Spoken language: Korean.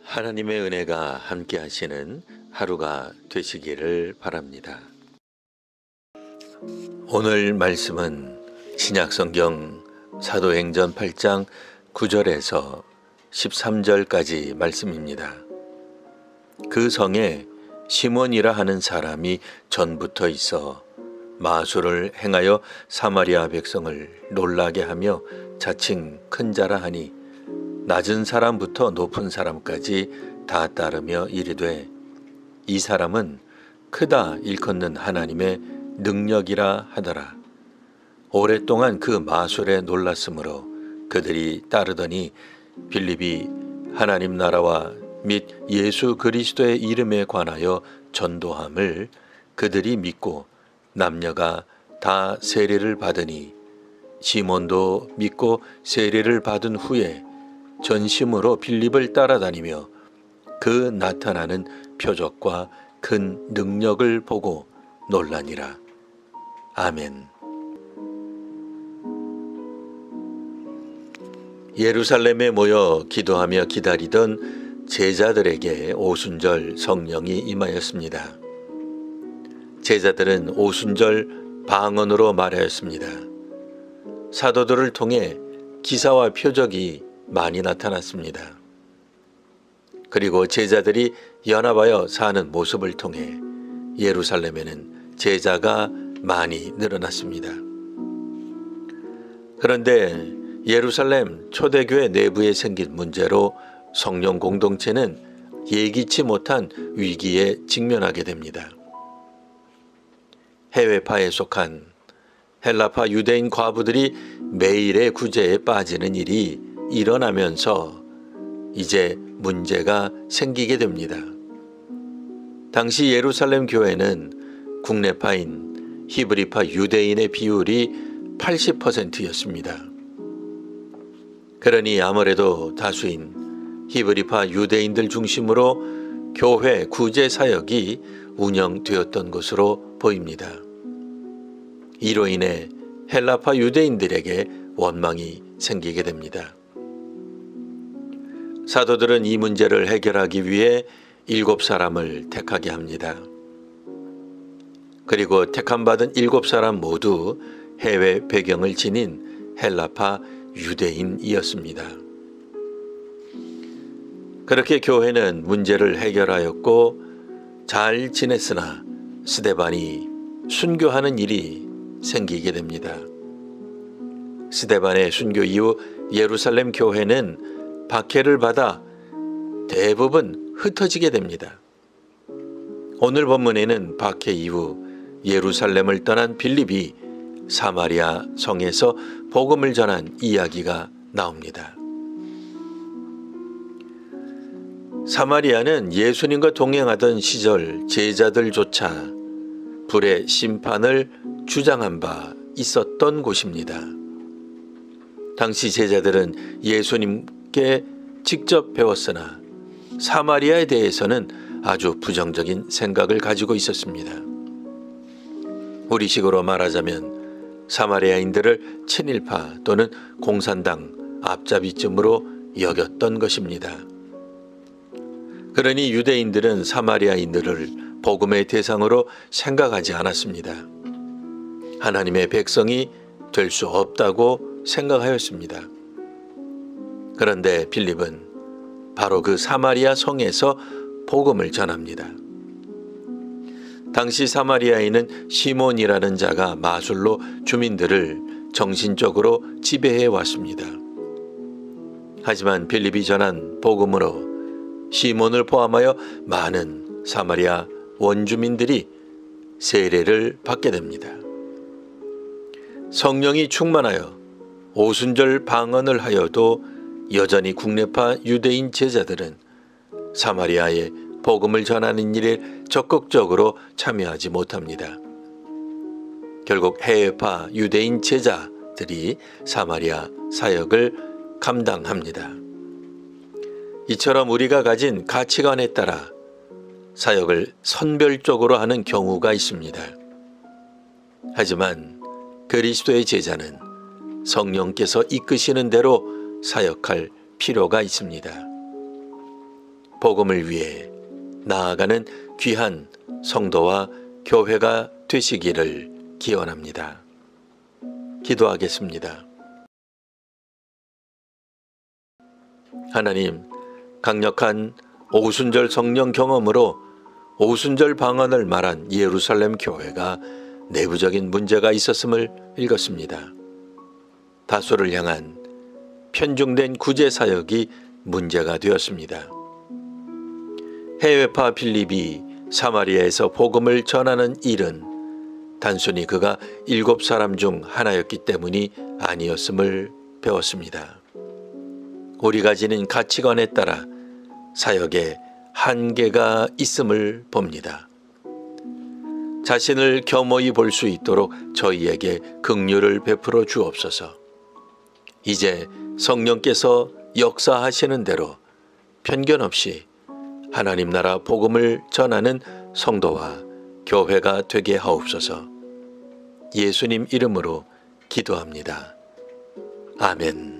하나님의 은혜가 함께 하시는 하루가 되시기를 바랍니다. 오늘 말씀은 신약성경 사도행전 8장 9절에서 13절까지 말씀입니다. 그 성에 시몬이라 하는 사람이 전부터 있어 마술을 행하여 사마리아 백성을 놀라게 하며 자칭 큰 자라 하니 낮은 사람부터 높은 사람까지 다 따르며 이르되 이 사람은 크다 일컫는 하나님의 능력이라 하더라. 오랫동안 그 마술에 놀랐으므로 그들이 따르더니 빌립이 하나님 나라와 및 예수 그리스도의 이름에 관하여 전도함을 그들이 믿고 남녀가 다 세례를 받으니 시몬도 믿고 세례를 받은 후에 전심으로 빌립을 따라다니며 그 나타나는 표적과 큰 능력을 보고 놀라니라. 아멘. 예루살렘에 모여 기도하며 기다리던 제자들에게 오순절 성령이 임하였습니다. 제자들은 오순절 방언으로 말하였습니다. 사도들을 통해 기사와 표적이 많이 나타났습니다. 그리고 제자들이 연합하여 사는 모습을 통해 예루살렘에는 제자가 많이 늘어났습니다. 그런데 예루살렘 초대교회 내부에 생긴 문제로 성령 공동체는 예기치 못한 위기에 직면하게 됩니다. 해외파에 속한 헬라파 유대인 과부들이 매일의 구제에 빠지는 일이 일어나면서 이제 문제가 생기게 됩니다. 당시 예루살렘 교회는 국내파인 히브리파 유대인의 비율이 80%였습니다. 그러니 아무래도 다수인 히브리파 유대인들 중심으로 교회 구제 사역이 운영되었던 것으로 보입니다. 이로 인해 헬라파 유대인들에게 원망이 생기게 됩니다. 사도들은 이 문제를 해결하기 위해 7사람을 택하게 합니다. 그리고 택함받은 7사람 모두 해외 배경을 지닌 헬라파 유대인이었습니다. 그렇게 교회는 문제를 해결하였고 잘 지냈으나 스데반이 순교하는 일이 생기게 됩니다. 스데반의 순교 이후 예루살렘 교회는 박해를 받아 대부분 흩어지게 됩니다. 오늘 본문에는 박해 이후 예루살렘을 떠난 빌립이 사마리아 성에서 복음을 전한 이야기가 나옵니다. 사마리아는 예수님과 동행하던 시절 제자들조차 불의 심판을 주장한 바 있었던 곳입니다. 당시 제자들은 예수님께 직접 배웠으나 사마리아에 대해서는 아주 부정적인 생각을 가지고 있었습니다. 우리식으로 말하자면 사마리아인들을 친일파 또는 공산당 앞잡이쯤으로 여겼던 것입니다. 그러니 유대인들은 사마리아인들을 복음의 대상으로 생각하지 않았습니다. 하나님의 백성이 될 수 없다고 생각하였습니다. 그런데 빌립은 바로 그 사마리아 성에서 복음을 전합니다. 당시 사마리아에는 시몬이라는 자가 마술로 주민들을 정신적으로 지배해 왔습니다. 하지만 빌립이 전한 복음으로 시몬을 포함하여 많은 사마리아 원주민들이 세례를 받게 됩니다. 성령이 충만하여 오순절 방언을 하여도 여전히 국내파 유대인 제자들은 사마리아에 복음을 전하는 일에 적극적으로 참여하지 못합니다. 결국 해외파 유대인 제자들이 사마리아 사역을 감당합니다. 이처럼 우리가 가진 가치관에 따라 사역을 선별적으로 하는 경우가 있습니다. 하지만 그리스도의 제자는 성령께서 이끄시는 대로 사역할 필요가 있습니다. 복음을 위해 나아가는 귀한 성도와 교회가 되시기를 기원합니다. 기도하겠습니다. 하나님, 강력한 오순절 성령 경험으로 오순절 방언을 말한 예루살렘 교회가 내부적인 문제가 있었음을 읽었습니다. 다소를 향한 편중된 구제 사역이 문제가 되었습니다. 해외파 빌립이 사마리아에서 복음을 전하는 일은 단순히 그가 7사람 중 하나였기 때문이 아니었음을 배웠습니다. 우리가 지닌 가치관에 따라 사역에 한계가 있음을 봅니다. 자신을 겸허히 볼 수 있도록 저희에게 긍휼을 베풀어 주옵소서. 이제 성령께서 역사하시는 대로 편견 없이 하나님 나라 복음을 전하는 성도와 교회가 되게 하옵소서. 예수님 이름으로 기도합니다. 아멘.